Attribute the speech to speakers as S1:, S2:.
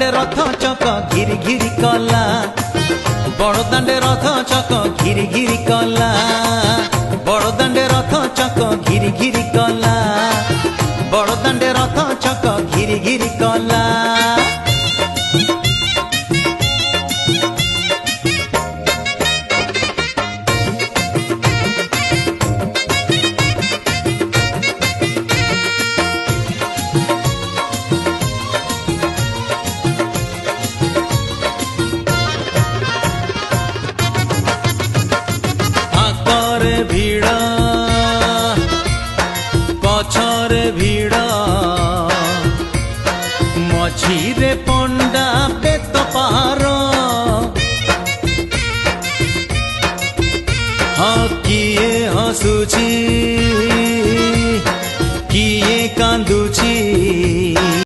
S1: दाण्डे रथ चक घिरी घिरी कला बड़ दाण्डे रथ चक घिरी घिरी कला बड़ दाण्डे रथ चक घिरी घिरी कला बड़ दाण्डे रथ चक घिरी घिरी कला भीड़ पछरे भीड़ मझीरे पंडा बेत पार हाँ किए हसुची किए कांदुची।